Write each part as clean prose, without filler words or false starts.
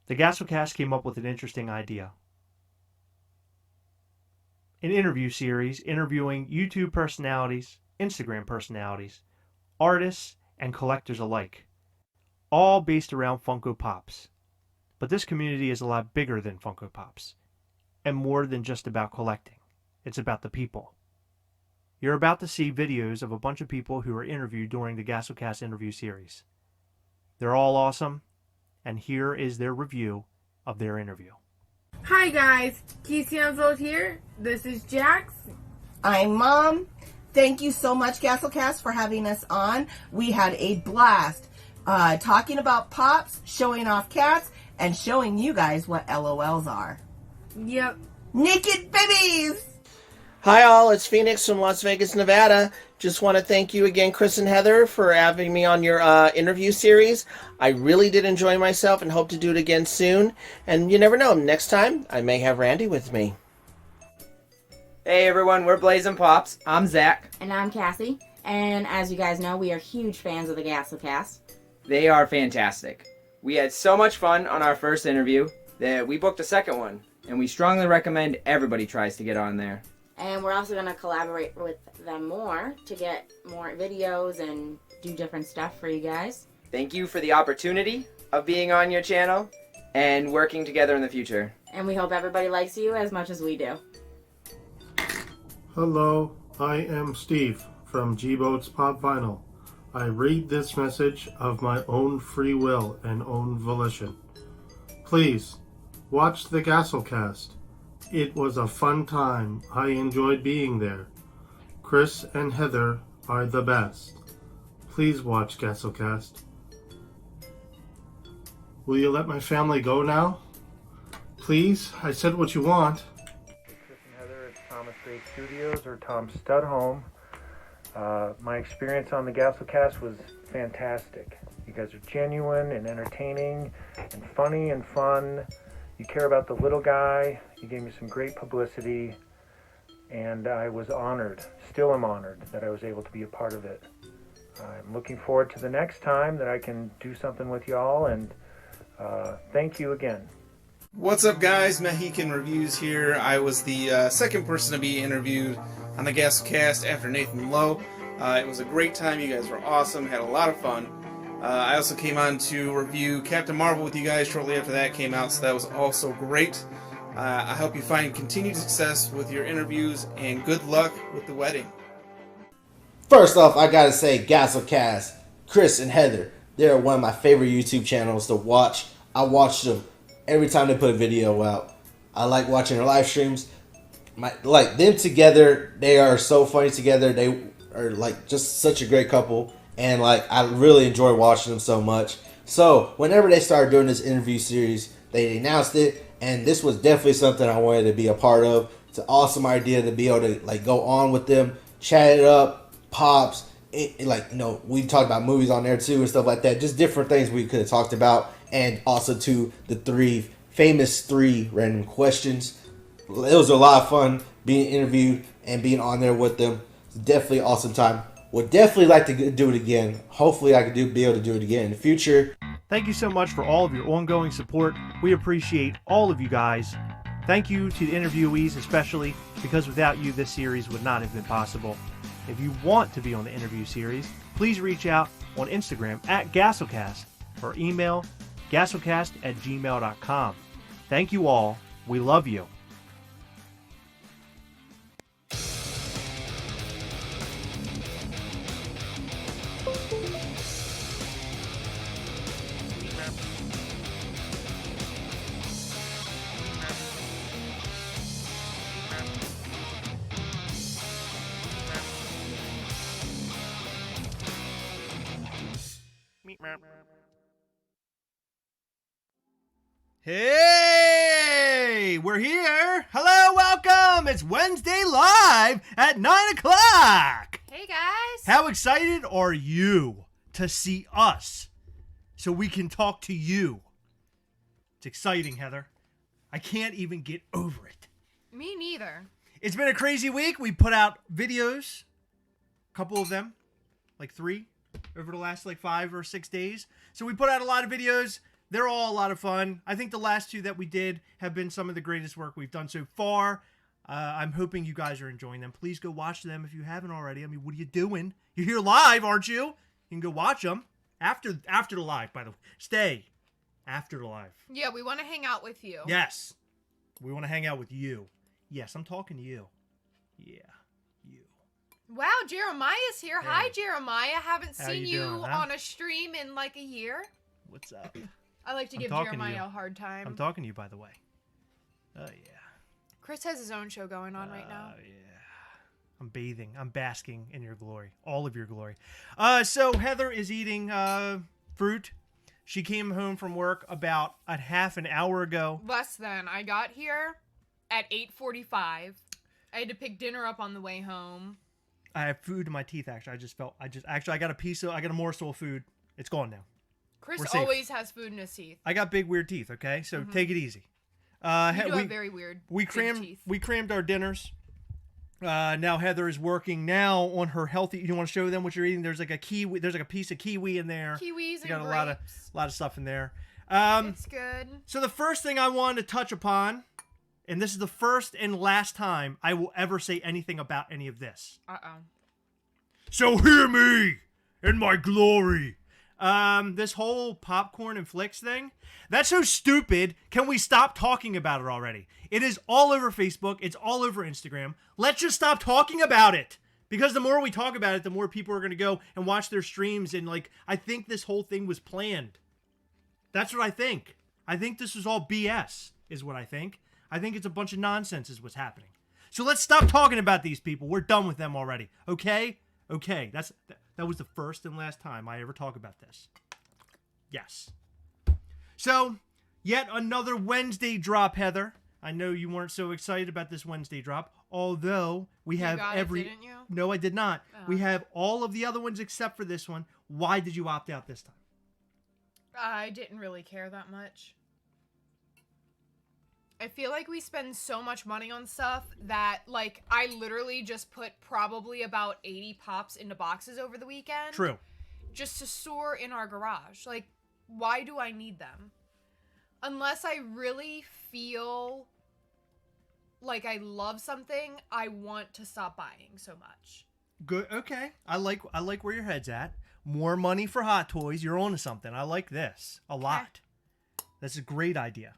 the Gastlecast came up with an interesting idea. An interview series interviewing YouTube personalities, Instagram personalities, artists, and collectors alike, all based around Funko Pops. But this community is a lot bigger than Funko Pops, and more than just about collecting. It's about the people. You're about to see videos of a bunch of people who were interviewed during the Gastlecast interview series. They're all awesome, and here is their review of their interview. Hi guys, Casey Unfold here. This is Jax. I'm Mom. Thank you so much, Gastlecast, for having us on. We had a blast talking about Pops, showing off cats, and showing you guys what LOLs are. Yep. Naked babies! Hi all, it's Phoenix from Las Vegas, Nevada. Just want to thank you again, Chris and Heather, for having me on your interview series. I really did enjoy myself and hope to do it again soon. And you never know, next time I may have Randy with me. Hey everyone, we're Blazing Pops. I'm Zach. And I'm Cassie. And as you guys know, we are huge fans of the Gastlecast. They are fantastic. We had so much fun on our first interview that we booked a second one. And we strongly recommend everybody tries to get on there. And we're also going to collaborate with them more to get more videos and do different stuff for you guys. Thank you for the opportunity of being on your channel and working together in the future. And we hope everybody likes you as much as we do. Hello, I am Steve from G-Boats Pop Vinyl. I read this message of my own free will and own volition. Please, watch the Gastlecast. It was a fun time. I enjoyed being there. Chris and Heather are the best. Please watch Gastlecast. Will you let my family go now? Please, I said what you want. Chris and Heather at Thomas Great Studios or Tom Stud Home. My experience on the Gastlecast was fantastic. You guys are genuine and entertaining and funny and fun. You care about the little guy. You gave me some great publicity, and I was honored, still am honored, that I was able to be a part of it. I'm looking forward to the next time that I can do something with y'all, and thank you again. What's up, guys? Mexican Reviews here. I was the second person to be interviewed on the Gastlecast after Nathan Lowe. It was a great time. You guys were awesome. Had a lot of fun. I also came on to review Captain Marvel with you guys shortly after that came out, so that was also great. I hope you find continued success with your interviews, and good luck with the wedding. First off, I gotta say, Gastlecast, Chris and Heather, they're one of my favorite YouTube channels to watch. I watch them every time they put a video out. I like watching their live streams. Like them together, they are so funny together. They are like just such a great couple. And like I really enjoy watching them so much. So whenever they started doing this interview series, they announced it, and this was definitely something I wanted to be a part of. It's an awesome idea to be able to like go on with them, chat it up, Pops. We talked about movies on there too and stuff like that. Just different things we could have talked about, and also to the three random questions. It was a lot of fun being interviewed and being on there with them. It's definitely an awesome time. Would definitely like to do it again. Hopefully I could be able to do it again in the future. Thank you so much for all of your ongoing support. We appreciate all of you guys. Thank you to the interviewees especially, because without you this series would not have been possible. If you want to be on the interview series, please reach out on Instagram at Gastlecast or email gastlecast@gmail.com. Thank you all. We love you. Hey, we're here. Hello, welcome. It's Wednesday live at 9 o'clock. Hey, guys. How excited are you to see us so we can talk to you? It's exciting, Heather. I can't even get over it. Me neither. It's been a crazy week. We put out videos, a couple of them, like 3 over the last 5 or 6 days. So we put out a lot of videos. They're all a lot of fun. I think the last two that we did have been some of the greatest work we've done so far. I'm hoping you guys are enjoying them. Please go watch them if you haven't already. I mean, what are you doing? You're here live, aren't you? You can go watch them after the live, by the way. Stay after the live. Yeah, we want to hang out with you. Yes. We want to hang out with you. Yes, I'm talking to you. Yeah, you. Wow, Jeremiah's here. Hey. Hi, Jeremiah. Haven't How seen you you doing, huh? on a stream in like a year. What's up? I like to I'm give talking to Jeremiah you. a hard time. I'm talking to you, by the way. Oh, yeah. Chris has his own show going on right now. Yeah. I'm bathing. I'm basking in your glory. All of your glory. So Heather is eating fruit. She came home from work about a half an hour ago. Less than. I got here at 8:45. I had to pick dinner up on the way home. I have food in my teeth, actually. I got a morsel of food. It's gone now. Chris We're safe. always has food in his teeth. I got big, weird teeth, okay? So take it easy. You do have very weird big teeth. We crammed our dinners. Now Heather is working now on her healthy. You want to show them what you're eating? There's like a kiwi. There's like a piece of kiwi in there. Kiwis and got grapes. a lot of stuff in there. It's good. So the first thing I wanted to touch upon, and this is the first and last time I will ever say anything about any of this. Uh-oh. So hear me in my glory. This whole popcorn and flicks thing, that's so stupid. Can we stop talking about it already? It is all over Facebook. It's all over Instagram. Let's just stop talking about it. Because the more we talk about it, the more people are going to go and watch their streams. And like, I think this whole thing was planned. That's what I think. I think this was all BS is what I think. I think it's a bunch of nonsense is what's happening. So let's stop talking about these people. We're done with them already. Okay? Okay. That was the first and last time I ever talk about this. Yes. So, yet another Wednesday drop, Heather. I know you weren't so excited about this Wednesday drop, although we have didn't you? No, I did not. Oh. We have all of the other ones except for this one. Why did you opt out this time? I didn't really care that much. I feel like we spend so much money on stuff that, like, I literally just put probably about 80 pops into boxes over the weekend. True. Just to store in our garage. Like, why do I need them? Unless I really feel like I love something, I want to stop buying so much. Good. Okay. I like where your head's at. More money for Hot Toys. You're on to something. I like this a lot. That's a great idea.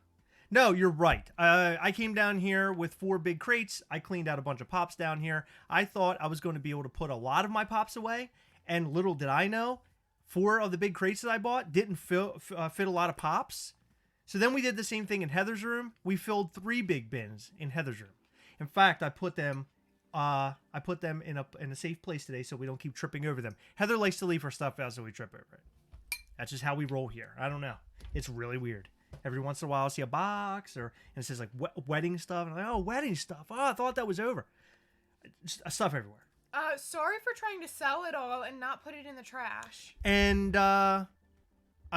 No, you're right. I came down here with 4 big crates. I cleaned out a bunch of pops down here. I thought I was going to be able to put a lot of my pops away, and little did I know, 4 of the big crates that I bought didn't fit a lot of pops. So then we did the same thing in Heather's room. We filled 3 big bins in Heather's room. In fact, I put them in a safe place today so we don't keep tripping over them. Heather likes to leave her stuff out so we trip over it. That's just how we roll here. I don't know. It's really weird. Every once in a while, I'll see a box and it says like wedding stuff. And I'm like, oh, wedding stuff. Oh, I thought that was over. Just stuff everywhere. Sorry for trying to sell it all and not put it in the trash. And I'm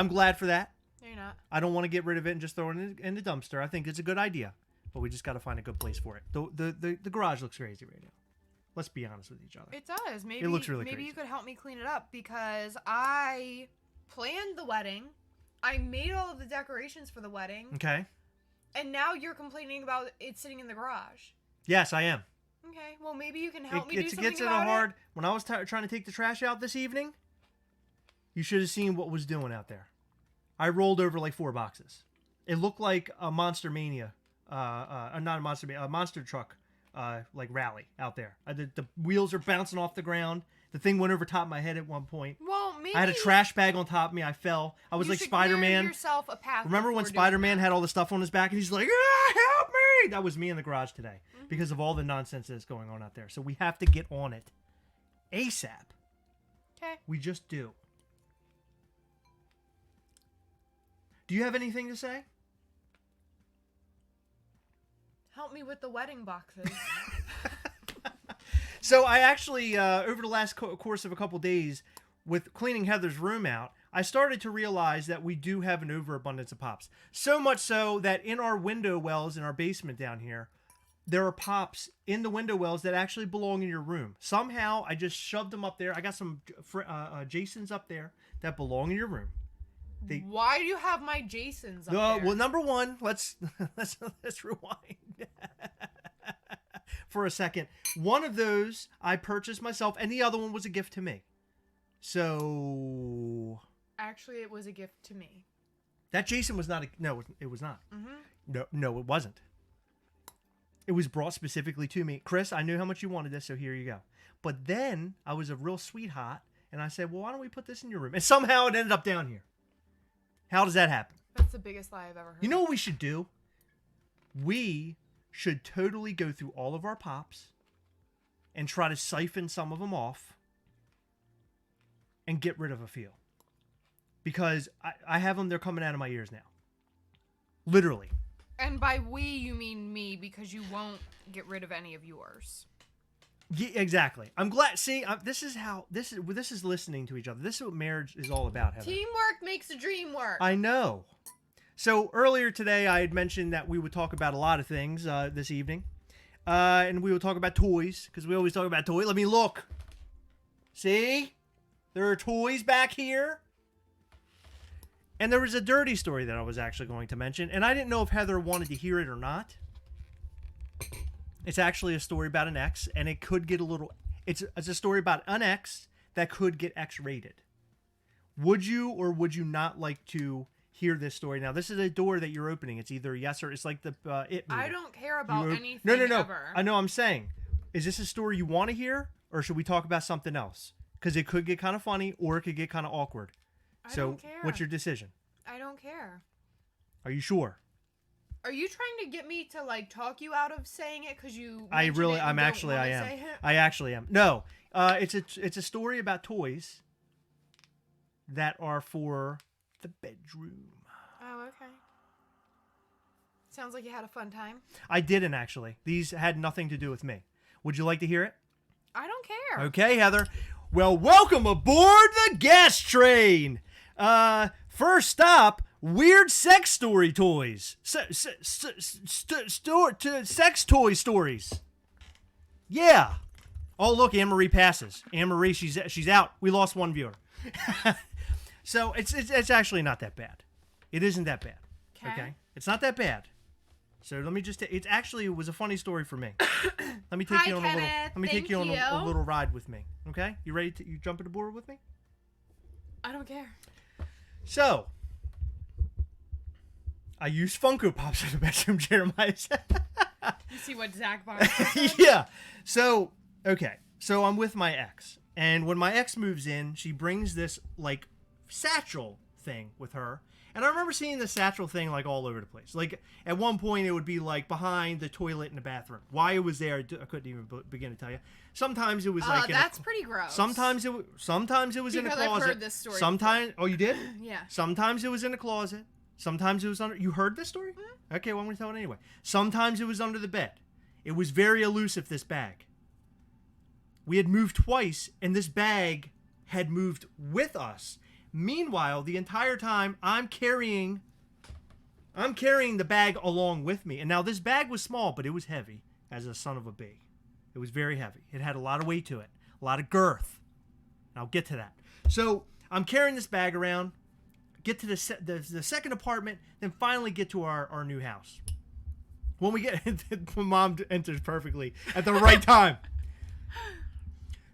glad for that. No, you're not. I don't want to get rid of it and just throw it in the dumpster. I think it's a good idea, but we just got to find a good place for it. The garage looks crazy right now. Let's be honest with each other. It does. Maybe it looks really maybe crazy. you could help me clean it up because I planned the wedding. I made all of the decorations for the wedding. Okay. And now you're complaining about it sitting in the garage. Yes, I am. Okay. Well, maybe you can help me do something It gets in about a hard. it. When I was trying to take the trash out this evening, you should have seen what was doing out there. I rolled over like 4 boxes. It looked like a Monster Mania, not a Monster Mania, a monster truck, like rally out there. The wheels are bouncing off the ground. The thing went over top of my head at one point. Well, maybe I had a trash bag on top of me. I fell. I was you like should Spider-Man. clear yourself a path. Remember when before doing Spider-Man that. had all the stuff on his back and he's like, ah, help me! That was me in the garage today because of all the nonsense that's going on out there. So we have to get on it ASAP. Okay. We just do. Do you have anything to say? Help me with the wedding boxes. So I actually, over the last course of a couple days, with cleaning Heather's room out, I started to realize that we do have an overabundance of pops. So much so that in our window wells in our basement down here, there are pops in the window wells that actually belong in your room. Somehow, I just shoved them up there. I got some Jasons up there that belong in your room. Why do you have my Jasons up there? Well, number one, let's rewind for a second. One of those I purchased myself, and the other one was a gift to me. So Actually, it was a gift to me. that Jason was not. No, it was not. Mm-hmm. No, it wasn't. It was brought specifically to me. Chris, I knew how much you wanted this, so here you go. But then I was a real sweetheart, and I said, well, why don't we put this in your room? And somehow it ended up down here. How does that happen? That's the biggest lie I've ever heard. You know what we should do? We should totally go through all of our pops and try to siphon some of them off and get rid of a few. Because I have them, they're coming out of my ears now. Literally. And by we, you mean me, because you won't get rid of any of yours. Yeah, exactly. I'm glad. See, this is listening to each other. This is what marriage is all about, Heather. Teamwork makes the dream work. I know. So earlier today, I had mentioned that we would talk about a lot of things this evening. And we would talk about toys, because we always talk about toys. Let me look. See? There are toys back here. And there was a dirty story that I was actually going to mention, and I didn't know if Heather wanted to hear it or not. It's actually a story about an ex, and it could get a little... It's a story about an ex that could get X-rated. Would you or would you not like to hear this story? Now, this is a door that you're opening. It's either yes or... It's like the It movie. I don't care about anything No. ever. I know, I'm saying. Is this a story you want to hear, or should we talk about something else? Because it could get kind of funny, or it could get kind of awkward. I don't care. What's your decision? I don't care. Are you sure? Are you trying to get me to like talk you out of saying it because you? I am. I actually am. No, it's a story about toys that are for the bedroom. Oh, okay. Sounds like you had a fun time. I didn't actually. These had nothing to do with me. Would you like to hear it? I don't care. Okay, Heather. Well, welcome aboard the gas train. First stop, weird sex story toys. Sex toy stories. Yeah. Oh, look, Anne-Marie passes. Anne-Marie, she's out. We lost one viewer. So it's actually not that bad. It isn't that bad. Okay? It's not that bad. So let me just. It was a funny story for me. Let me take you on a little ride with me. Okay? You ready to jump aboard with me? I don't care. So, I use Funko Pops in the bedroom, Jeremiah said. You see what Zach bought? Yeah. So, okay. So I'm with my ex. And when my ex moves in, she brings this, like, satchel thing with her. And I remember seeing the satchel thing, like, all over the place. Like, at one point, it would be, like, behind the toilet in the bathroom. Why it was there, I couldn't even begin to tell you. Sometimes it was, like... that's pretty gross. Sometimes it was in a closet. I've heard this story Sometimes... Oh, you did? Yeah. Sometimes it was in a closet. Sometimes it was under... You heard this story? Mm-hmm. Okay, well, I'm going to tell it anyway. Sometimes it was under the bed. It was very elusive, this bag. We had moved twice, and this bag had moved with us. Meanwhile, the entire time, I'm carrying the bag along with me. And now this bag was small, but it was heavy as a son of a bee. It was very heavy. It had a lot of weight to it, a lot of girth. And I'll get to that. So I'm carrying this bag around, get to the second apartment, then finally get to our new house. When we get, Mom enters perfectly at the right time.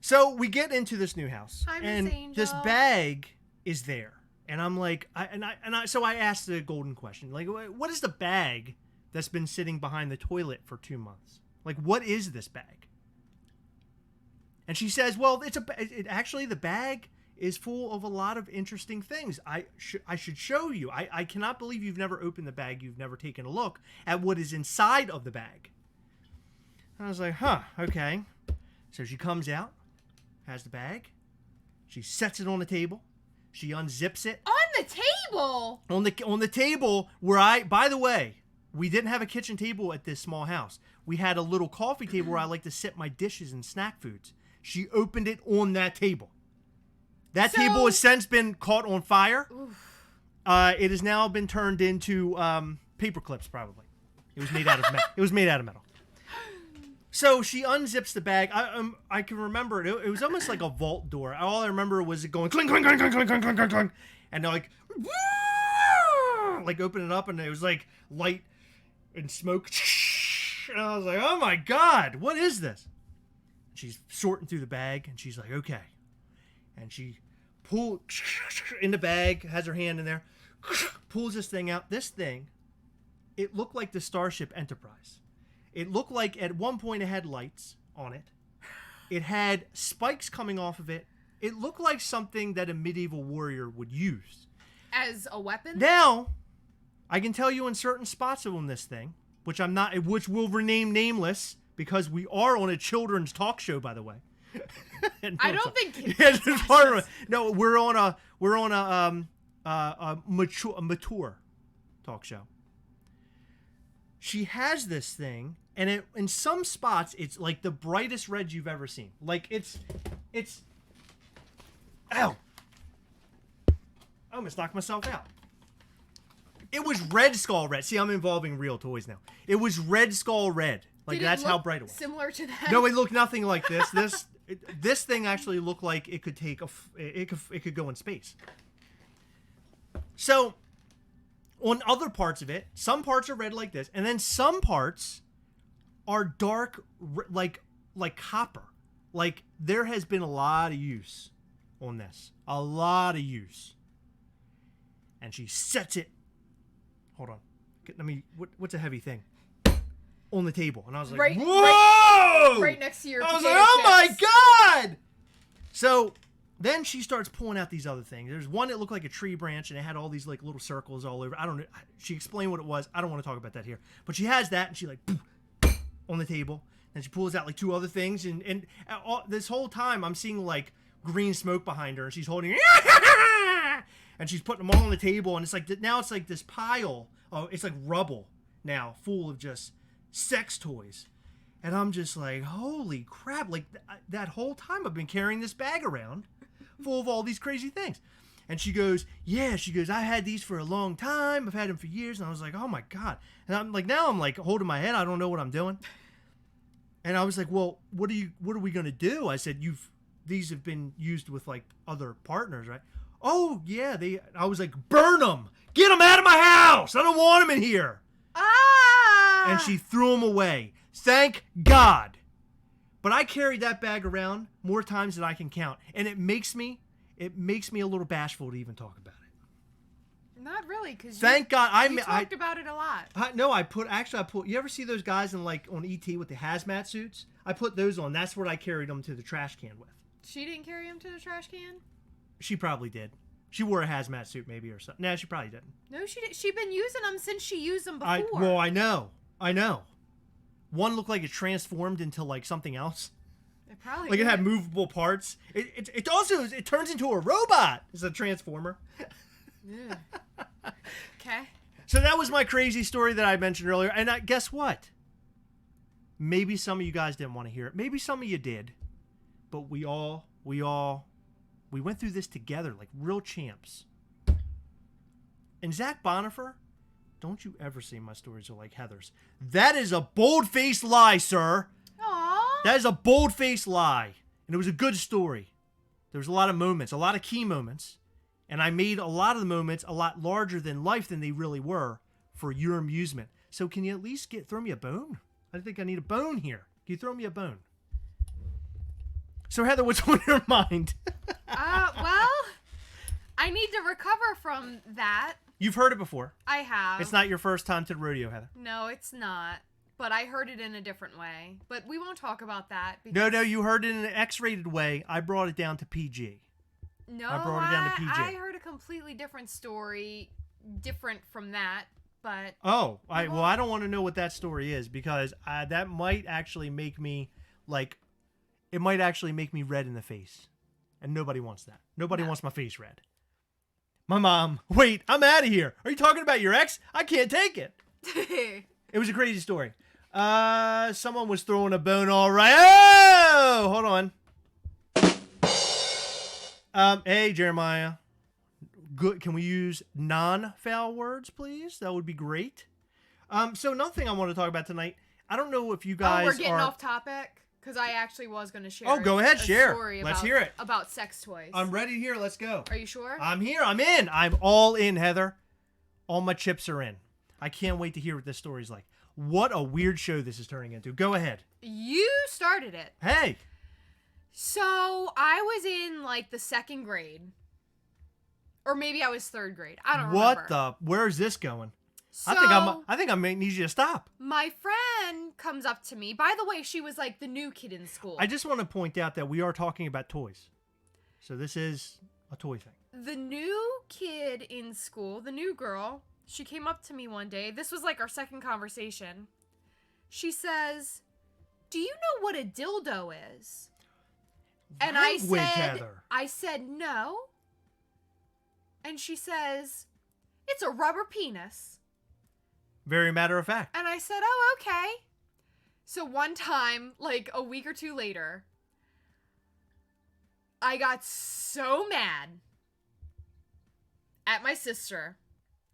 So we get into this new house, and this bag is there, and I'm like, so I asked the golden question, like, what is the bag that's been sitting behind the toilet for 2 months? Like, what is this bag? And she says, well, actually the bag is full of a lot of interesting things. I should show you. I cannot believe you've never opened the bag. You've never taken a look at what is inside of the bag. And I was like, huh, okay. So she comes out, has the bag. She sets it on the table. She unzips it. On the table? On the table where by the way, we didn't have a kitchen table at this small house. We had a little coffee table where I like to sit my dishes and snack foods. She opened it on that table. That table has since been caught on fire. It has now been turned into paper clips, probably. It was made out of metal. So she unzips the bag. I can remember it. It was almost like a vault door. All I remember was it going clink, clink, clink, clink, clink, clink, clink, clink, and they're like, woo! like open it up, and it was like light and smoke. And I was like, oh my God, what is this? She's sorting through the bag, and she's like, okay. And she pulls in the bag, has her hand in there, pulls this thing out. This thing, it looked like the Starship Enterprise. It looked like at one point it had lights on it. It had spikes coming off of it. It looked like something that a medieval warrior would use. As a weapon? Now, I can tell you in certain spots on this thing, which will rename nameless, because we are on a children's talk show, by the way. I don't think yes, it's part of it. No, we're on a mature talk show. She has this thing, and in some spots it's like the brightest red you've ever seen. Like it's ow. I almost knocked myself out. It was Red Skull Red. See, I'm involving real toys now. It was Red Skull Red. Like, that's how bright it was. Similar to that? No, it looked nothing like this. This thing actually looked like it could take it could go in space. So, on other parts of it, some parts are red like this, and then some parts are dark like copper. Like, there has been a lot of use on this. A lot of use. And she sets it. Hold on. Let me. What's a heavy thing? On the table, and I was like, "Whoa!" Right next to your. I was like, "Oh my God!" So then she starts pulling out these other things. There's one that looked like a tree branch, and it had all these like little circles all over. I don't know. She explained what it was. I don't want to talk about that here. But she has that, and she like on the table, and she pulls out like two other things, and this whole time I'm seeing like green smoke behind her, and she's holding. And she's putting them all on the table, and it's like now it's like this pile. Oh, it's like rubble now, full of just sex toys. And I'm just like, holy crap. Like, that whole time I've been carrying this bag around full of all these crazy things. And she goes, yeah, I had these for a long time. I've had them for years. And I was like, oh my God. And I'm like, now I'm like holding my head. I don't know what I'm doing. And I was like, well, what are we going to do? I said, these have been used with like other partners, right? Oh yeah. I was like, burn them. Get them out of my house. I don't want them in here. Ah! And she threw them away. Thank God. But I carried that bag around more times than I can count, and it makes me a little bashful to even talk about it. Not really, because thank God you talked about it a lot. I put. You ever see those guys on ET with the hazmat suits? I put those on. That's what I carried them to the trash can with. She didn't carry him to the trash can? She probably did. She wore a hazmat suit maybe or something. No, she probably didn't. No, she did. She'd been using them since she used them before. Well, I know. One looked like it transformed into like something else. It probably like it had movable parts. It also turns into a robot. It's a transformer. Yeah. Okay. So that was my crazy story that I mentioned earlier. And guess what? Maybe some of you guys didn't want to hear it. Maybe some of you did. But we went through this together like real champs. And Zach Bonifer, don't you ever say my stories are like Heather's. That is a bold-faced lie, sir. Aww. That is a bold-faced lie. And it was a good story. There was a lot of moments, a lot of key moments. And I made a lot of the moments a lot larger than life than they really were for your amusement. So can you at least throw me a bone? I think I need a bone here. Can you throw me a bone? So Heather, what's on your mind? Well, I need to recover from that. You've heard it before. I have. It's not your first time to the rodeo, Heather. No, it's not. But I heard it in a different way. But we won't talk about that. No, you heard it in an X-rated way. I brought it down to PG. No, I brought it down to PG. I heard a completely different story, different from that. But well, I don't want to know what that story is because that might actually make me it might actually make me red in the face, and nobody wants that. Nobody wants my face red. My mom, wait, I'm out of here. Are you talking about your ex? I can't take it. It was a crazy story. Someone was throwing a bone all right. Oh, hold on. Hey, Jeremiah. Good. Can we use non-foul words, please? That would be great. So another thing I want to talk about tonight. I don't know if you guys we're getting off topic because I actually was going to share. Oh, go ahead, share. Let's hear it about sex toys. I'm ready to hear. Let's go. Are you sure? I'm here. I'm in. I'm all in, Heather. All my chips are in. I can't wait to hear what this story's like. What a weird show this is turning into. Go ahead. You started it. Hey. So I was in like the 2nd grade. Or maybe I was 3rd grade. I don't remember. Where's this going? So, I think I may need you to stop. My friend comes up to me. By the way, she was like the new kid in school. I just want to point out that we are talking about toys. So this is a toy thing. The new kid in school, the new girl, she came up to me one day. This was like our 2nd conversation. She says, "Do you know what a dildo is?" And I said, "No." And she says, "It's a rubber penis." Very matter of fact. And I said, "Oh, okay." So one time, like a week or 2 later, I got so mad at my sister.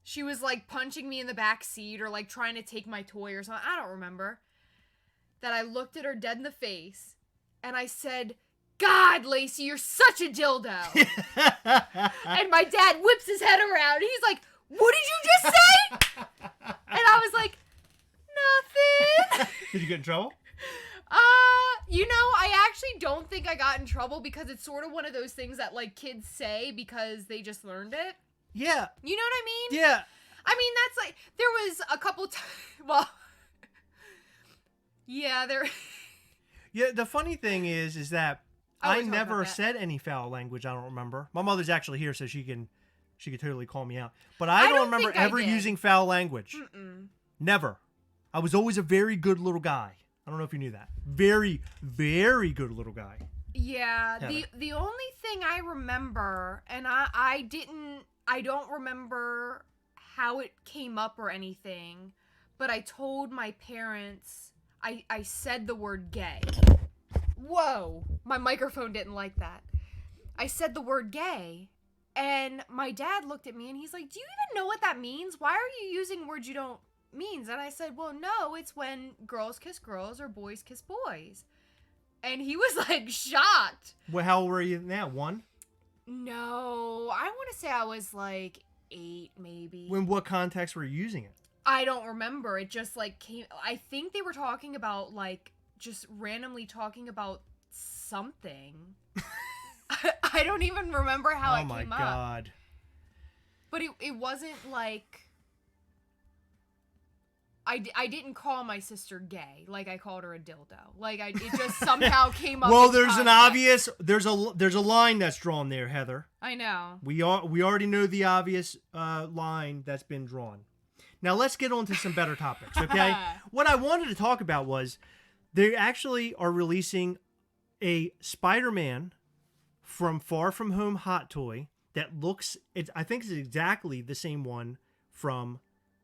She was like punching me in the back seat or like trying to take my toy or something. I don't remember. That I looked at her dead in the face and I said, "God, Lacey, you're such a dildo." And my dad whips his head around. He's like, "What did you just say?" And I was like, "Nothing." Did you get in trouble? I actually don't think I got in trouble because it's sort of one of those things that like kids say because they just learned it. Yeah. You know what I mean? Yeah. I mean, that's like, there was a couple times, well, yeah, there. Yeah, the funny thing is that I talk never about that. said any foul language. I don't remember. My mother's actually here, so she could totally call me out. But I don't remember think I ever did. using foul language. Mm-mm. Never. I was always a very good little guy. I don't know if you knew that. Very, very good little guy. Yeah, Heather. the only thing I remember, and I don't remember how it came up or anything, but I told my parents, I said the word gay. Whoa, my microphone didn't like that. I said the word gay, and my dad looked at me and he's like, "Do you even know what that means? Why are you using words you don't mean?" And I said, "Well, no, it's when girls kiss girls or boys kiss boys." And he was like shocked. Well, how old were you now? 1? No, I want to say I was like 8 maybe. In what context were you using it? I don't remember. It just like came. I think they were talking about like just randomly talking about something. I don't even remember how it came up. Oh my God. But it wasn't like I didn't call my sister gay like I called her a dildo. Like it just somehow came up. Well, there's an obvious there's a line that's drawn there, Heather. I know. We already know the obvious line that's been drawn. Now let's get on to some better topics, okay? What I wanted to talk about was they actually are releasing a Spider-Man from Far From Home hot toy that looks, I think it's exactly the same one from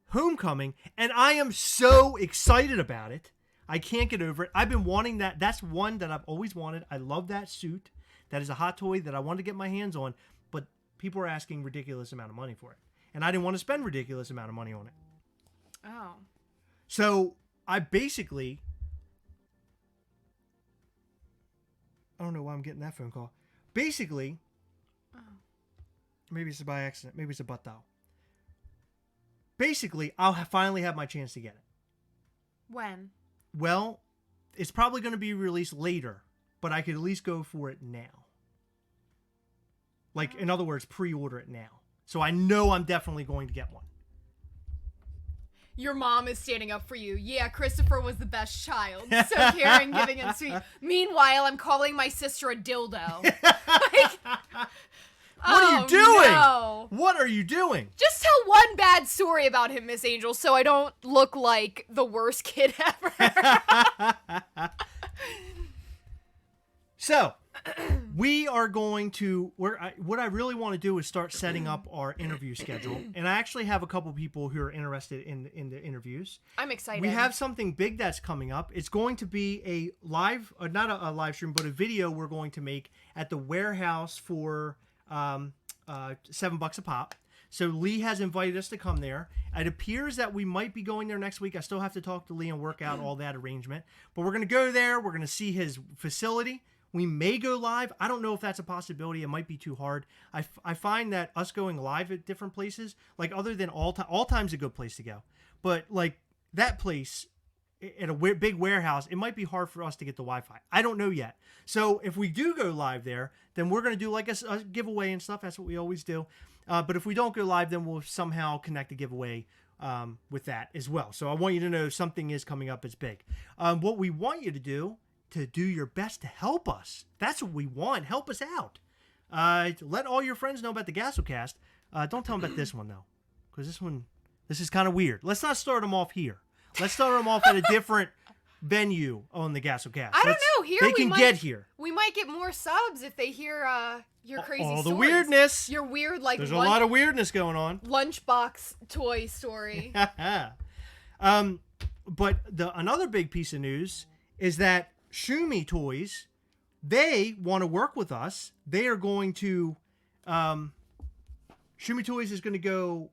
Homecoming, and I am so excited about it. I can't get over it. I've been wanting that. That's one that I've always wanted. I love that suit. That is a hot toy that I wanted to get my hands on, but people are asking ridiculous amount of money for it. And I didn't want to spend ridiculous amount of money on it. Oh. So I basically, I don't know why I'm getting that phone call. Basically, maybe it's by accident. Maybe it's a butt dial. Basically, I'll finally have my chance to get it. When? Well, it's probably going to be released later, but I could at least go for it now. Like, in other words, pre-order it now. So I know I'm definitely going to get one. Your mom is standing up for you. Yeah, Christopher was the best child. So caring, giving, and sweet. Meanwhile, I'm calling my sister a dildo. What are you doing? No. What are you doing? Just tell one bad story about him, Miss Angel, so I don't look like the worst kid ever. So, we are going to, what I really want to do is start setting up our interview schedule. And I actually have a couple people who are interested in the interviews. I'm excited. We have something big that's coming up. It's going to be a live, not a live stream, but a video we're going to make at the warehouse for $7 a pop. So Lee has invited us to come there. It appears that we might be going there next week. I still have to talk to Lee and work out all that arrangement. But we're going to go there. We're going to see his facility. We may go live. I don't know if that's a possibility. It might be too hard. I find that us going live at different places, like other than all time's a good place to go. But like that place at a big warehouse, it might be hard for us to get the Wi-Fi. I don't know yet. So if we do go live there, then we're going to do like a giveaway and stuff. That's what we always do. But if we don't go live, then we'll somehow connect a giveaway with that as well. So I want you to know something is coming up. It's big. What we want you to do your best to help us. That's what we want. Help us out. Let all your friends know about the Gastlecast. Don't tell them about this one though, because this is kind of weird. Let's not start them off here. Let's start them off at a different venue on the Gastlecast. I don't know. Here they can get here. We might get more subs if they hear your crazy all the stories. weirdness. Your weird like there's a lot of weirdness going on. Lunchbox toy story. But another big piece of news is that Shumi Toys, they want to work with us. They are going to Shumi Toys is going to go,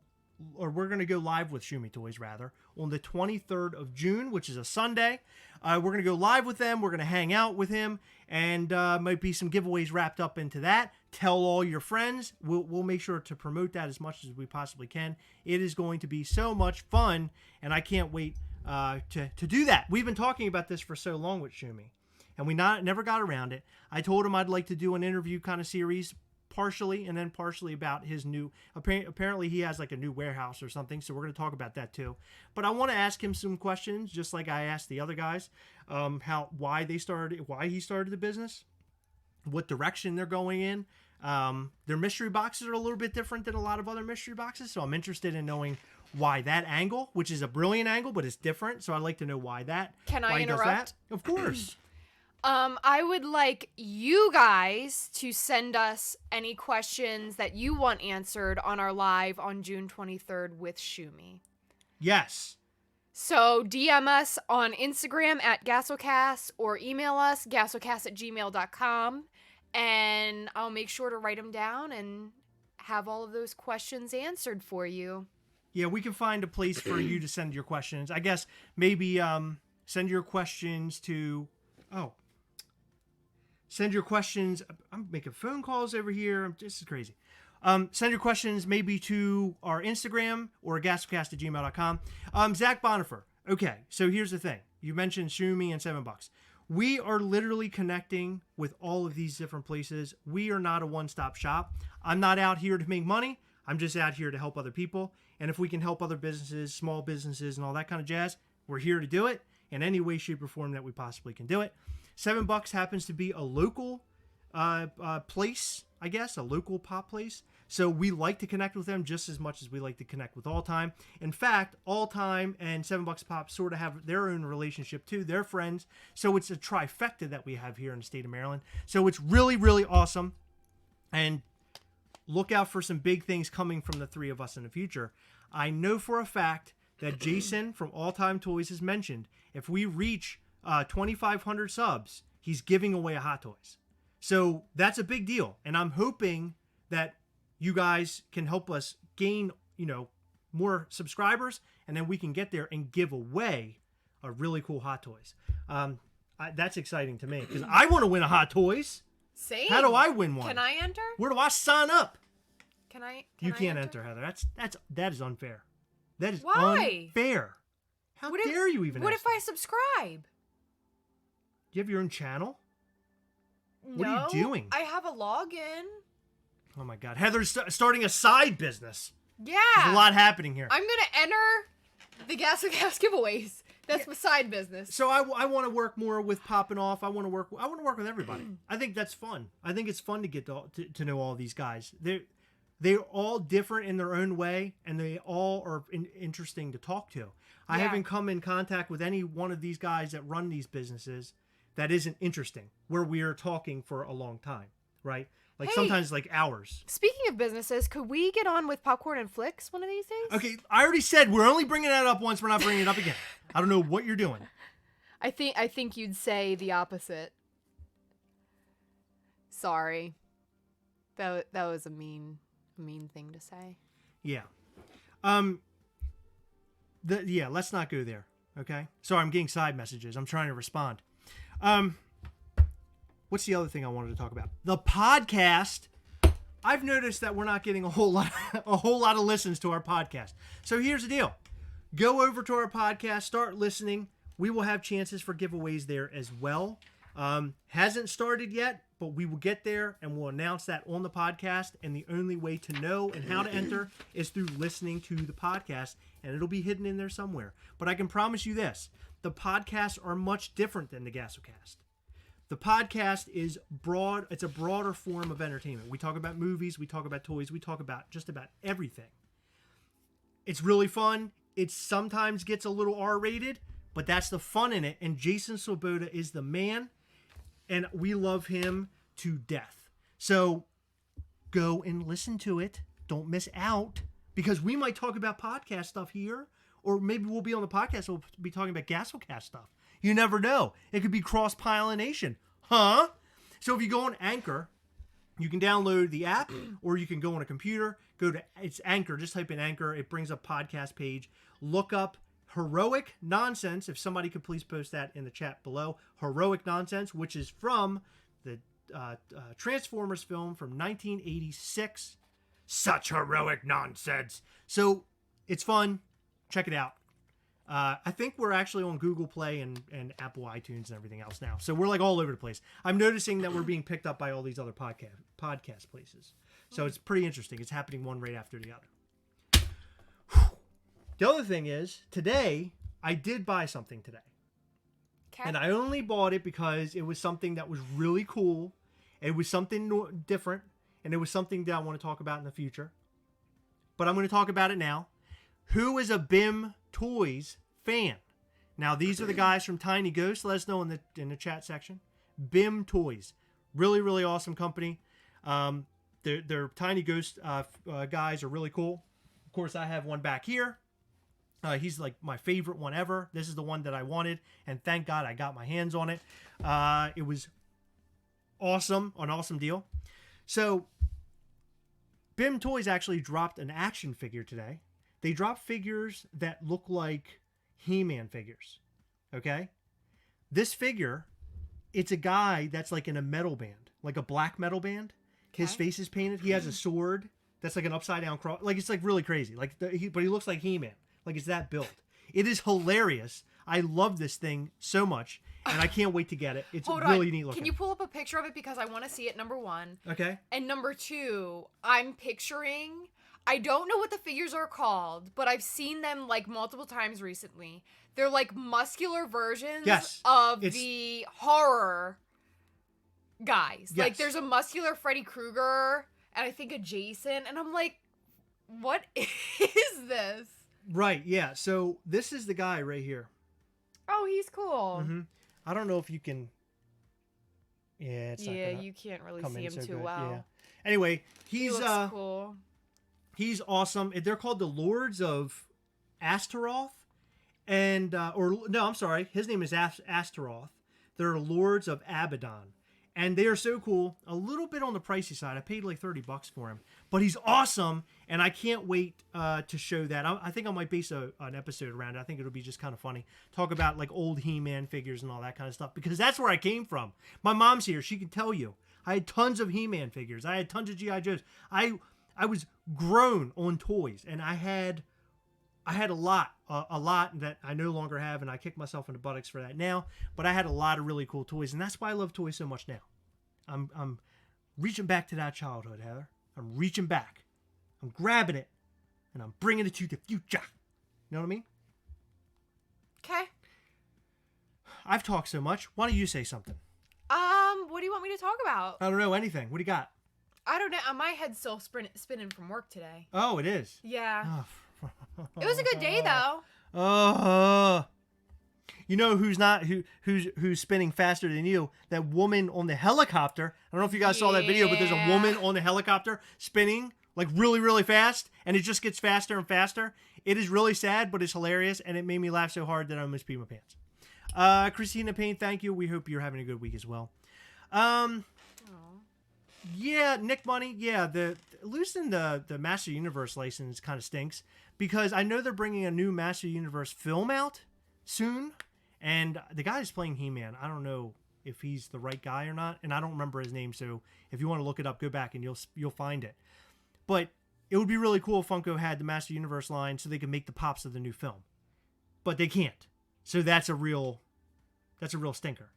or we're going to go live with Shumi Toys rather on the 23rd of June, which is a Sunday. We're going to go live with them. We're going to hang out with him, and might be some giveaways wrapped up into that. Tell all your friends. We'll make sure to promote that as much as we possibly can. It is going to be so much fun, and I can't wait to do that. We've been talking about this for so long with Shumi, and we never got around it. I told him I'd like to do an interview kind of series, partially, and then partially about his new, apparently he has like a new warehouse or something, so we're going to talk about that too. But I want to ask him some questions, just like I asked the other guys, why he started the business, what direction they're going in. Their mystery boxes are a little bit different than a lot of other mystery boxes, so I'm interested in knowing why that angle, which is a brilliant angle, but it's different, so I'd like to know why that. Can I why he does interrupt? that. Of course. I would like you guys to send us any questions that you want answered on our live on June 23rd with Shumi. Yes. So DM us on Instagram at Gastlecast or email us gastlecast@gmail.com, and I'll make sure to write them down and have all of those questions answered for you. Yeah, we can find a place for you to send your questions. I guess maybe send your questions to... Send your questions. I'm making phone calls over here. This is crazy. Send your questions maybe to our Instagram or gastlecast@gmail.com. Zach Bonifer. Okay, so here's the thing. You mentioned Shumi and $7. We are literally connecting with all of these different places. We are not a one-stop shop. I'm not out here to make money. I'm just out here to help other people. And if we can help other businesses, small businesses, and all that kind of jazz, we're here to do it in any way, shape, or form that we possibly can do it. $7 happens to be a local place, I guess, a local pop place. So we like to connect with them just as much as we like to connect with All Time. In fact, All Time and $7 Pop sort of have their own relationship too. They're friends. So it's a trifecta that we have here in the state of Maryland. So it's really, really awesome. And look out for some big things coming from the three of us in the future. I know for a fact that Jason from All Time Toys has mentioned if we reach 2,500 subs, he's giving away a Hot Toys. So that's a big deal. And I'm hoping that you guys can help us gain, more subscribers, and then we can get there and give away a really cool Hot Toys. That's exciting to me because I want to win a Hot Toys. Same. How do I win one? Can I enter? Where do I sign up? You can't enter, Heather. That is unfair. That is Why? unfair. How dare you even? What ask if I subscribe? You have your own channel? No, what are you doing? I have a login. Oh my God, Heather's starting a side business. Yeah. There's a lot happening here. I'm gonna enter the Gastlecast giveaways. That's my side business. So I want to work more with popping off. I want to work with everybody. I think that's fun. I think it's fun to get to know all these guys. They're all different in their own way, and they all are interesting to talk to. I haven't come in contact with any one of these guys that run these businesses that isn't interesting, where we are talking for a long time, right? Like sometimes like hours. Speaking of businesses, could we get on with Popcorn and Flicks one of these days? Okay, I already said we're only bringing that up once. We're not bringing it up again. I don't know what you're doing. I think you'd say the opposite. Sorry. That was a mean thing to say. Yeah. Let's not go there. Okay. Sorry, I'm getting side messages. I'm trying to respond. what's the other thing I wanted to talk about? The podcast. I've noticed that we're not getting a whole lot of listens to our podcast. So here's the deal. Go over to our podcast, start listening. We will have chances for giveaways there as well. Hasn't started yet, but we will get there and we'll announce that on the podcast. And the only way to know and how to enter is through listening to the podcast, and it'll be hidden in there somewhere. But I can promise you this, the podcasts are much different than the Gastlecast. The podcast is broad. It's a broader form of entertainment. We talk about movies, we talk about toys, we talk about just about everything. It's really fun. It sometimes gets a little R-rated, but that's the fun in it. And Jason Swoboda is the man, and we love him to death. So go and listen to it. Don't miss out, because we might talk about podcast stuff here, or maybe we'll be on the podcast, we'll be talking about Gastlecast stuff. You never know. It could be cross-pollination. Huh? So if you go on Anchor, you can download the app, or you can go on a computer, it's Anchor, just type in Anchor, it brings up podcast page, look up Heroic Nonsense, if somebody could please post that in the chat below, Heroic Nonsense, which is from the Transformers film from 1986. Such heroic nonsense. So it's fun. Check it out. I think we're actually on Google Play and Apple iTunes and everything else now. So we're like all over the place. I'm noticing that we're being picked up by all these other podcast places. So it's pretty interesting. It's happening one right after the other. The other thing is, today, I did buy something today. Okay. And I only bought it because it was something that was really cool. It was something different. And it was something that I want to talk about in the future. But I'm going to talk about it now. Who is a BIM Toys fan? Now, these are the guys from Tiny Ghost. Let us know in the chat section. BIM Toys. Really, really awesome company. Their Tiny Ghost guys are really cool. Of course, I have one back here. He's like my favorite one ever. This is the one that I wanted, and thank God I got my hands on it. It was awesome, an awesome deal. So, BIM Toys actually dropped an action figure today. They dropped figures that look like He-Man figures. Okay? This figure, it's a guy that's like in a metal band, like a black metal band. Okay. His face is painted. He has a sword that's like an upside down cross. Like, it's like really crazy. Like, but he looks like He-Man. Like, it's that built. It is hilarious. I love this thing so much, and I can't wait to get it. It's really neat looking. Can you pull up a picture of it, because I want to see it, number one. Okay. And number two, I'm picturing, I don't know what the figures are called, but I've seen them like multiple times recently. They're like muscular versions of the horror guys. Yes. Like, there's a muscular Freddy Krueger, and I think a Jason, and I'm like, what is this? Right, yeah. So this is the guy right here. Oh, he's cool. Mm-hmm. I don't know if you can. Yeah, it's not gonna you can't really come see in him so too good. well. Yeah. Anyway, He looks cool. He's awesome. They're called the Lords of Astaroth, and I'm sorry, his name is Astaroth. They're Lords of Abaddon, and they are so cool. A little bit on the pricey side. I paid like $30 for him, but he's awesome, and I can't wait to show that. I think I might base an episode around it. I think it'll be just kind of funny. Talk about like old He-Man figures and all that kind of stuff, because that's where I came from. My mom's here. She can tell you. I had tons of He-Man figures. I had tons of G.I. Joes. I was grown on toys, and I had a lot that I no longer have, and I kick myself in the buttocks for that now. But I had a lot of really cool toys, and that's why I love toys so much now. I'm reaching back to that childhood, Heather. I'm reaching back. I'm grabbing it, and I'm bringing it to the future. You know what I mean? Okay. I've talked so much. Why don't you say something? What do you want me to talk about? I don't know anything. What do you got? I don't know. My head's still spinning from work today. Oh, it is? Yeah. Oh. It was a good day, though. You know who's spinning faster than you? That woman on the helicopter. I don't know if you guys saw that video, but there's a woman on the helicopter spinning like really, really fast, and it just gets faster and faster. It is really sad, but it's hilarious, and it made me laugh so hard that I almost peed my pants. Christina Payne, thank you. We hope you're having a good week as well. Yeah, Nick Money. Yeah, losing the Master Universe license kind of stinks, because I know they're bringing a new Master Universe film out soon, and the guy is playing He-Man. I don't know if he's the right guy or not. And I don't remember his name, so if you want to look it up, go back and you'll find it. But it would be really cool if Funko had the Master Universe line so they could make the Pops of the new film. But they can't. So that's a real stinker.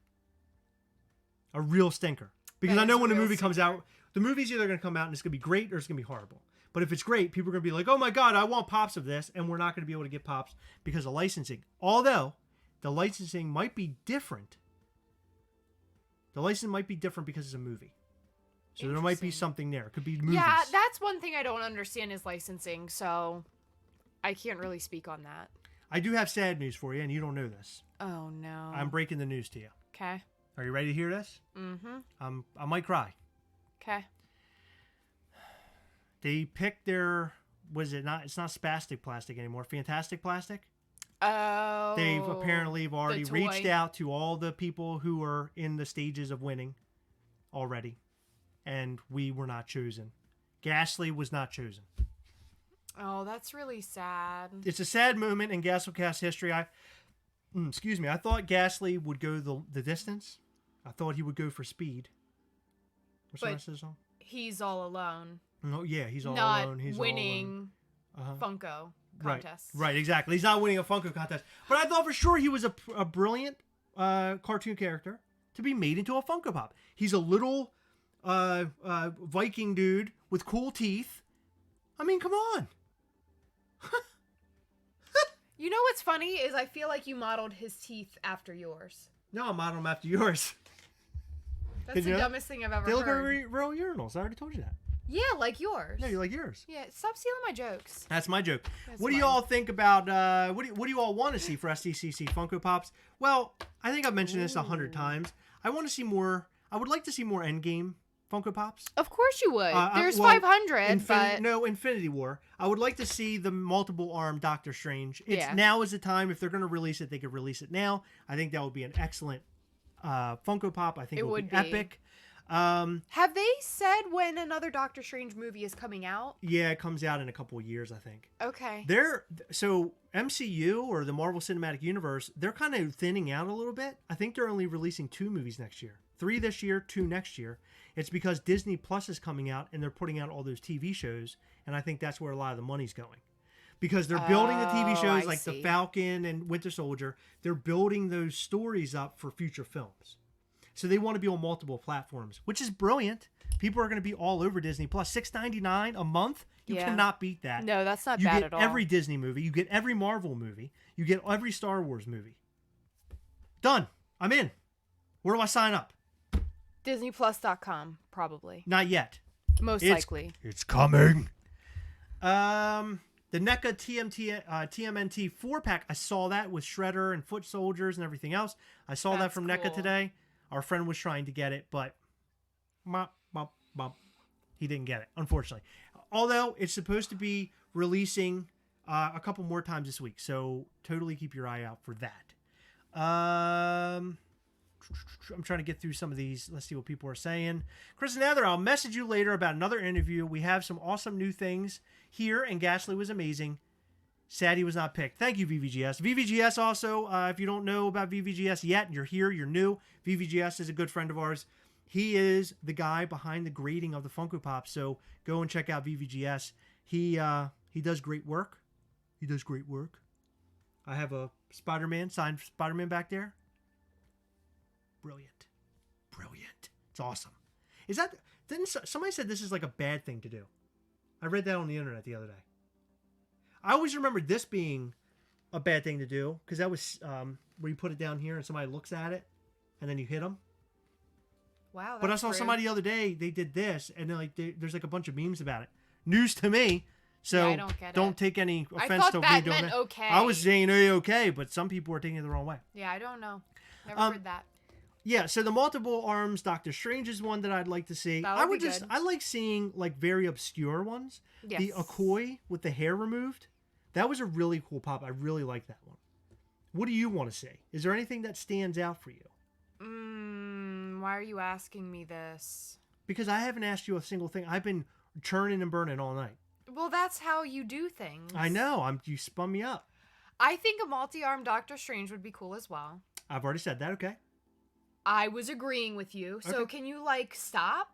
A real stinker. Because I know when the movie comes out, the movie's either going to come out and it's going to be great or it's going to be horrible. But if it's great, people are going to be like, oh my God, I want Pops of this. And we're not going to be able to get Pops because of licensing. Although, the licensing might be different. The license might be different because it's a movie. So there might be something there. It could be movies. Yeah, that's one thing I don't understand is licensing. So I can't really speak on that. I do have sad news for you, and you don't know this. Oh, no. I'm breaking the news to you. Okay. Are you ready to hear this? Mm-hmm. I might cry. Okay. They picked their, it's not spastic plastic anymore, fantastic plastic. Oh. They've apparently already reached out to all the people who are in the stages of winning already. And we were not chosen. Ghastly was not chosen. Oh, that's really sad. It's a sad moment in Gastlecast history. I thought Ghastly would go the distance. I thought he would go for speed. What's the rest of the song? He's all alone. No, yeah, he's all not alone. He's winning all alone. Funko contests. Right, exactly. He's not winning a Funko contest. But I thought for sure he was a brilliant cartoon character to be made into a Funko Pop. He's a little Viking dude with cool teeth. I mean, come on. You know what's funny is I feel like you modeled his teeth after yours. No, I modeled them after yours. That's the dumbest thing I've ever they heard. They look like real urinals. I already told you that. Yeah, like yours. No, you like yours. Yeah, stop stealing my jokes. That's my joke. That's what do you all think about, what do you all want to see for SDCC Funko Pops? Well, I think I've mentioned this 100 times. I want to see more, I would like to see more Endgame Funko Pops. Of course you would. There's 500, but... No, Infinity War. I would like to see the multiple arm Doctor Strange. Yeah. Now is the time. If they're going to release it, they could release it now. I think that would be an excellent Funko Pop. I think it would be epic. Have they said when another Doctor Strange movie is coming out? Yeah, it comes out in a couple of years, I think. Okay. So MCU or the Marvel Cinematic Universe, they're kind of thinning out a little bit. I think they're only releasing 2 movies next year. 3 this year, 2 next year. It's because Disney Plus is coming out and they're putting out all those TV shows, and I think that's where a lot of the money's going. Because they're building the TV shows like The Falcon and Winter Soldier. They're building those stories up for future films. So they want to be on multiple platforms, which is brilliant. People are going to be all over Disney Plus. $6.99 a month? You cannot beat that. No, that's not bad at all. You get every Disney movie. You get every Marvel movie. You get every Star Wars movie. Done. I'm in. Where do I sign up? DisneyPlus.com, probably. Not yet. Most likely. It's coming. The NECA TMNT 4-pack, I saw that with Shredder and Foot Soldiers and everything else. I saw that from NECA today. Our friend was trying to get it, but he didn't get it, unfortunately. Although it's supposed to be releasing a couple more times this week, so totally keep your eye out for that. I'm trying to get through some of these. Let's see what people are saying. Chris and Heather, I'll message you later about another interview. We have some awesome new things here, and Ghastly was amazing. Sad he was not picked. Thank you, VVGS. VVGS also, if you don't know about VVGS yet, and you're here, you're new, VVGS is a good friend of ours. He is the guy behind the grading of the Funko Pop, so go and check out VVGS. He does great work. He does great work. I have a Spider-Man, signed Spider-Man back there. Brilliant. It's awesome. Didn't somebody said this is like a bad thing to do? I read that on the internet the other day. I always remember this being a bad thing to do because that was where you put it down here and somebody looks at it and then you hit them. Wow. But I saw somebody the other day, they did this and there's like a bunch of memes about it. News to me. So yeah, I don't get don't it. take any offense to me doing that. Okay. I was saying okay, but some people are taking it the wrong way. Yeah, I don't know. Never heard that. Yeah, so the multiple arms Doctor Strange is one that I'd like to see. I like seeing like very obscure ones. Yes. The Akoi with the hair removed. That was a really cool pop. I really like that one. What do you want to see? Is there anything that stands out for you? Why are you asking me this? Because I haven't asked you a single thing. I've been churning and burning all night. Well, that's how you do things. I know. You spun me up. I think a multi-armed Doctor Strange would be cool as well. I've already said that. Okay. I was agreeing with you. So Okay. can you, like, stop?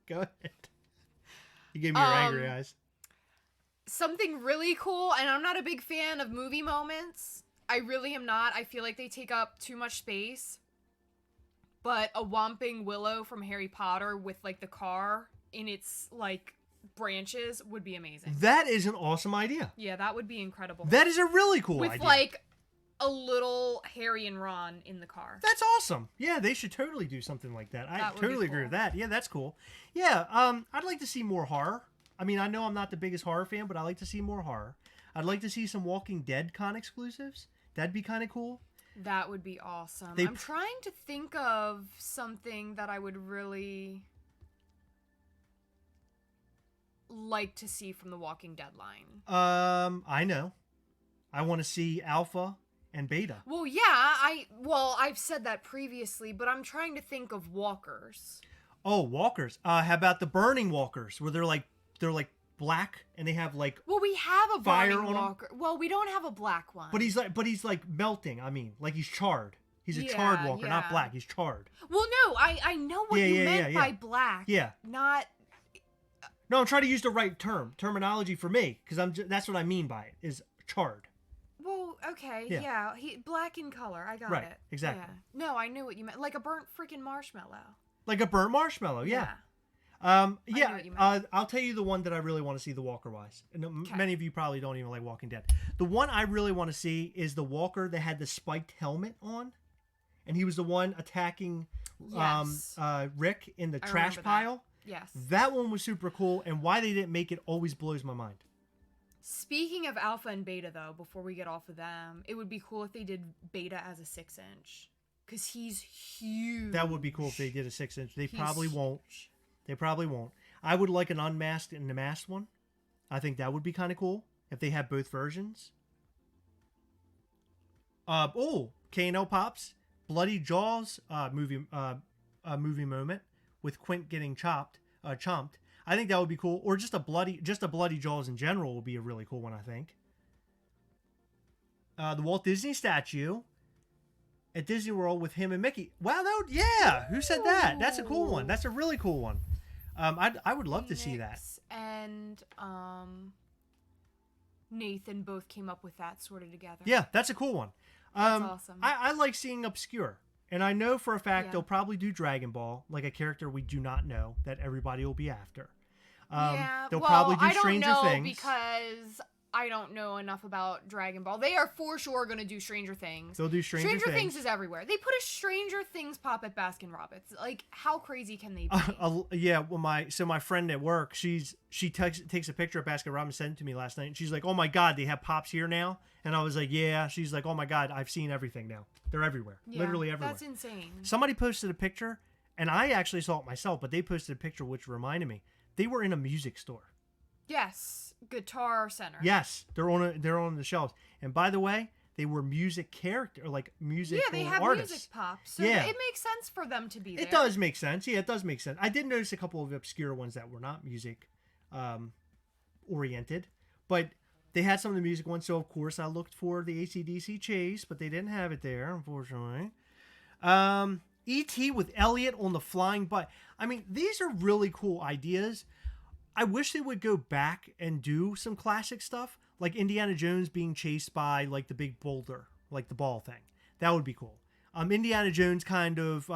Go ahead. You gave me your angry eyes. Something really cool, and I'm not a big fan of movie moments. I really am not. I feel like they take up too much space. But a Whomping Willow from Harry Potter with, like, the car in its, like, branches would be amazing. That is an awesome idea. Yeah, that would be incredible. That is a really cool with, idea. like, a little Harry and Ron in the car. That's awesome. Yeah, they should totally do something like that. I That would be totally agree cool. with that. Yeah, that's cool. Yeah, I'd like to see more horror. I mean, I know I'm not the biggest horror fan, but I like to see more horror. I'd like to see some Walking Dead con exclusives. That'd be kind of cool. That would be awesome. They- I'm trying to think of something that I would really like to see from the Walking Dead line. I know. I want to see Alpha and Beta. Well, yeah, I've said that previously, but I'm trying to think of walkers. Oh, walkers. How about the burning walkers, where they're like black and they have like, Well, we have a Fire burning on 'em? walker. Well, we don't have a black one. but he's like melting. I mean, like he's charred. He's a Yeah, charred walker, yeah. not black. He's charred. Well, no, I know what you meant by black. Yeah. Not. No, I'm trying to use the right terminology for me, because that's what I mean by it, is charred. Well, okay, Yeah. yeah. Black in color. I got Right, it. exactly. Yeah. No, I knew what you meant. Like a burnt freaking marshmallow. Like a burnt marshmallow, yeah. knew what you meant. I'll tell you the one that I really want to see, the Walker-wise. And many of you probably don't even like Walking Dead. The one I really want to see is the Walker that had the spiked helmet on, and he was the one attacking Yes. Rick in the I trash remember that. pile. Yes. That one was super cool, and why they didn't make it always blows my mind. Speaking of Alpha and Beta, though, before we get off of them, it would be cool if they did Beta as a 6-inch. Because he's huge. That would be cool if they did a 6-inch. They He's probably won't. They probably won't. I would like an unmasked and a masked one. I think that would be kind of cool if they had both versions. K&L Pops, Bloody Jaws movie moment with Quint getting chomped. I think that would be cool. Or just a bloody Jaws in general would be a really cool one, I think. The Walt Disney statue at Disney World with him and Mickey. Wow, who said that? That's a cool one. That's a really cool one. I would love to see that. Phoenix and Nathan both came up with that sort of together. Yeah, that's a cool one. That's awesome. I like seeing obscure. And I know for a fact Yeah. they'll probably do Dragon Ball, like a character we do not know that everybody will be after. Yeah, They'll well, probably do I don't Stranger know Things. because I don't know enough about Dragon Ball. They are for sure going to do Stranger Things. They'll do Stranger Things. is everywhere. They put a Stranger Things pop at Baskin Robbins. Like, how crazy can they be? Yeah, well, my friend at work, she takes a picture of Baskin Robbins, sent it to me last night, and she's like, "Oh my God, they have pops here now." And I was like, "Yeah." She's like, "Oh my God, I've seen everything now. They're everywhere, Yeah, literally everywhere." That's insane. Somebody posted a picture, and I actually saw it myself, but they posted a picture which reminded me they were in a music store. Yes, Guitar Center. Yes, they're on the shelves. And by the way, they were music music. Yeah, they have artists. music pops, so Yeah. it makes sense for them to be there. It does make sense. Yeah, it does make sense. I did notice a couple of obscure ones that were not music oriented, but they had some of the music ones. So of course I looked for the AC/DC Chase, but they didn't have it there, unfortunately. E.T. with Elliot on the flying butt. I mean, these are really cool ideas. I wish they would go back and do some classic stuff, like Indiana Jones being chased by like the big boulder, like the ball thing. That would be cool. Indiana Jones kind of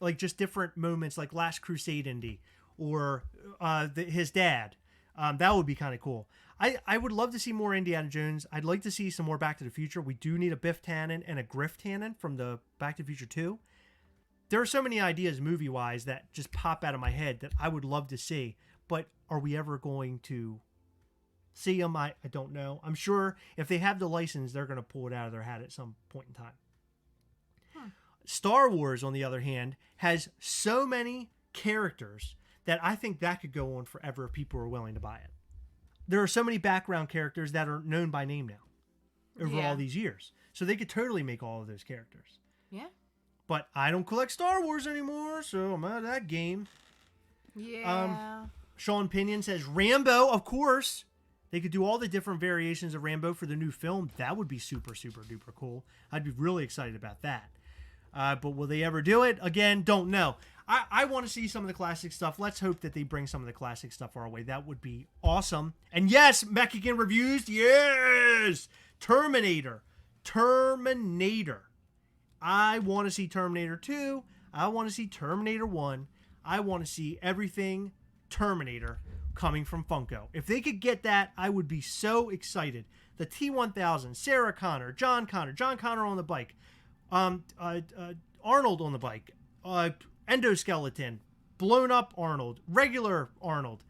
like just different moments, like Last Crusade Indy or his dad. That would be kind of cool. I would love to see more Indiana Jones. I'd like to see some more Back to the Future. We do need a Biff Tannen and a Griff Tannen from the Back to the Future 2. There are so many ideas movie-wise that just pop out of my head that I would love to see. But are we ever going to see them? I don't know. I'm sure if they have the license, they're going to pull it out of their hat at some point in time. Star Wars, on the other hand, has so many characters that I think that could go on forever if people are willing to buy it. There are so many background characters that are known by name now over all these years. So they could totally make all of those characters. Yeah. But I don't collect Star Wars anymore, so I'm out of that game. Yeah. Sean Pinion says Rambo, of course. They could do all the different variations of Rambo for the new film. That would be super, super duper cool. I'd be really excited about that. But will they ever do it? Again, don't know. I want to see some of the classic stuff. Let's hope that they bring some of the classic stuff our way. That would be awesome. And yes, Mexican reviews. Yes! Terminator. I want to see Terminator 2. I want to see Terminator 1. I want to see everything Terminator coming from Funko. If they could get that, I would be so excited. The T-1000, Sarah Connor, John Connor on the bike, Arnold on the bike, endoskeleton, blown up Arnold, regular Arnold,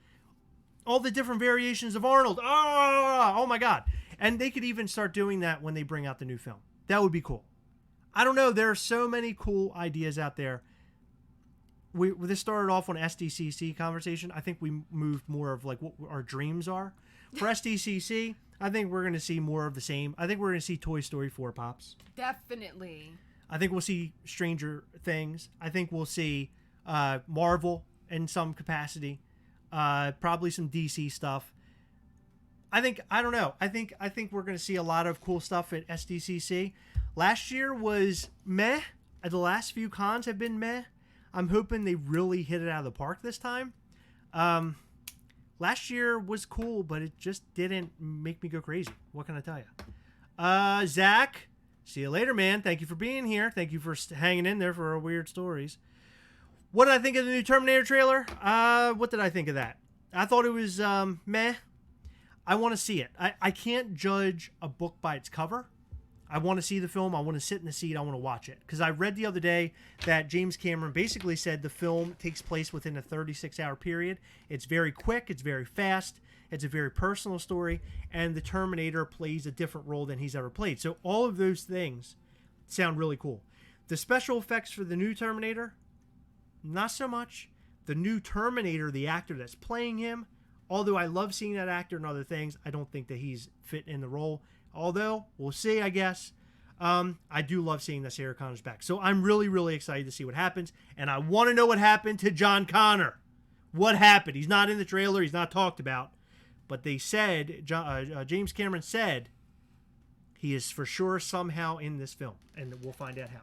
all the different variations of Arnold. Oh my God. And they could even start doing that when they bring out the new film. That would be cool. I don't know. There are so many cool ideas out there. This started off on SDCC conversation. I think we moved more of like what our dreams are. For SDCC, I think we're going to see more of the same. I think we're going to see Toy Story 4 pops. Definitely. I think we'll see Stranger Things. I think we'll see Marvel in some capacity. Probably some DC stuff. I don't know. I think we're going to see a lot of cool stuff at SDCC. Last year was meh. The last few cons have been meh. I'm hoping they really hit it out of the park this time. Last year was cool, but it just didn't make me go crazy. What can I tell you? Zach, see you later, man. Thank you for being here. Thank you for hanging in there for our weird stories. What did I think of the new Terminator trailer? What did I think of that? I thought it was meh. I want to see it. I can't judge a book by its cover. I want to see the film. I want to sit in the seat. I want to watch it. Because I read the other day that James Cameron basically said the film takes place within a 36-hour period. It's very quick. It's very fast. It's a very personal story. And the Terminator plays a different role than he's ever played. So all of those things sound really cool. The special effects for the new Terminator, not so much. The new Terminator, the actor that's playing him, although I love seeing that actor and other things, I don't think that he's fit in the role. Although, we'll see, I guess. I do love seeing that Sarah Connor's back. So I'm really, really excited to see what happens. And I want to know what happened to John Connor. What happened? He's not in the trailer. He's not talked about. But they said, James Cameron said, he is for sure somehow in this film. And we'll find out how.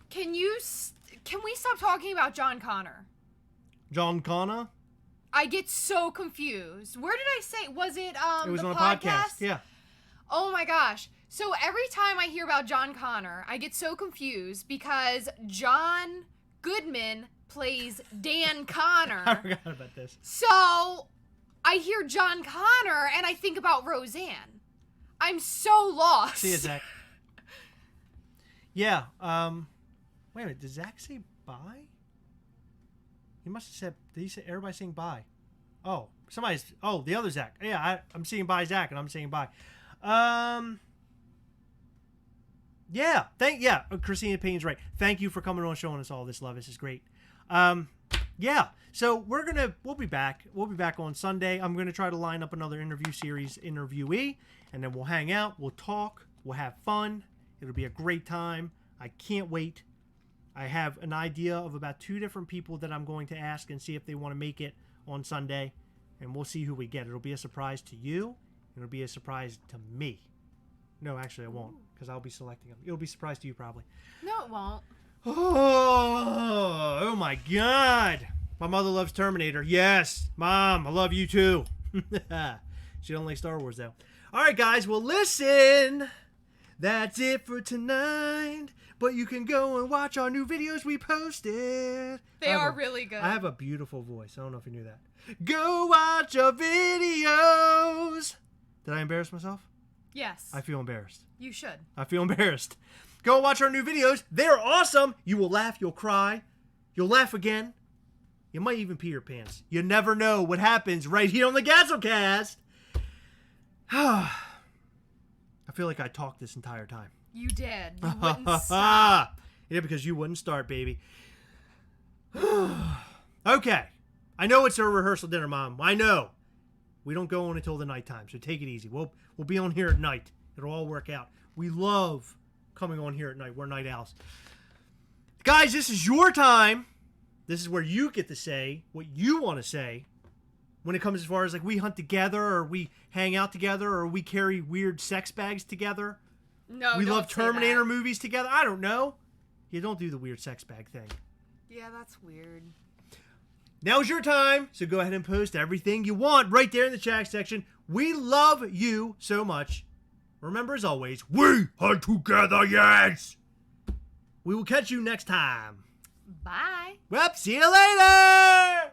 Can we stop talking about John Connor? John Connor? I get so confused. Where did I say? Was it It was the on a podcast? podcast. Yeah. Oh my gosh. So every time I hear about John Connor, I get so confused because John Goodman plays Dan Connor. I forgot about this. So I hear John Connor and I think about Roseanne. I'm so lost. See you, Zach. Yeah. Wait a minute. Did Zach say bye? He must have said. Did he say everybody saying bye? Oh, the other Zach. Yeah, I'm saying bye, Zach, and I'm saying bye. Yeah. Christina Payne's right. Thank you for coming on, showing us all this love. This is great. Yeah. So we'll be back. We'll be back on Sunday. I'm gonna try to line up another interviewee, and then we'll hang out. We'll talk. We'll have fun. It'll be a great time. I can't wait. I have an idea of about 2 different people that I'm going to ask and see if they want to make it on Sunday, and we'll see who we get. It'll be a surprise to you. It'll be a surprise to me. No, actually, I won't, because I'll be selecting them. It'll be a surprise to you, probably. No, it won't. Oh my God. My mother loves Terminator. Yes, Mom, I love you too. She don't like Star Wars, though. All right, guys, well, listen. That's it for tonight. But you can go and watch our new videos we posted. They are really good. I have a beautiful voice. I don't know if you knew that. Go watch our videos. Did I embarrass myself? Yes. I feel embarrassed. You should. I feel embarrassed. Go watch our new videos. They're awesome. You will laugh. You'll cry. You'll laugh again. You might even pee your pants. You never know what happens right here on the Gastlecast. I feel like I talked this entire time. You did. You wouldn't stop. Yeah, because you wouldn't start, baby. Okay. I know it's a rehearsal dinner, Mom. I know. We don't go on until the nighttime, so take it easy. We'll be on here at night. It'll all work out. We love coming on here at night. We're night owls. Guys, this is your time. This is where you get to say what you want to say. when it comes as far as like we hunt together or we hang out together or we carry weird sex bags together. No, we don't love say Terminator that. movies together. I don't know. You don't do the weird sex bag thing. Yeah, that's weird. Now's your time, so go ahead and post everything you want right there in the chat section. We love you so much. Remember, as always, we hunt together, yes! We will catch you next time. Bye. Well, see you later!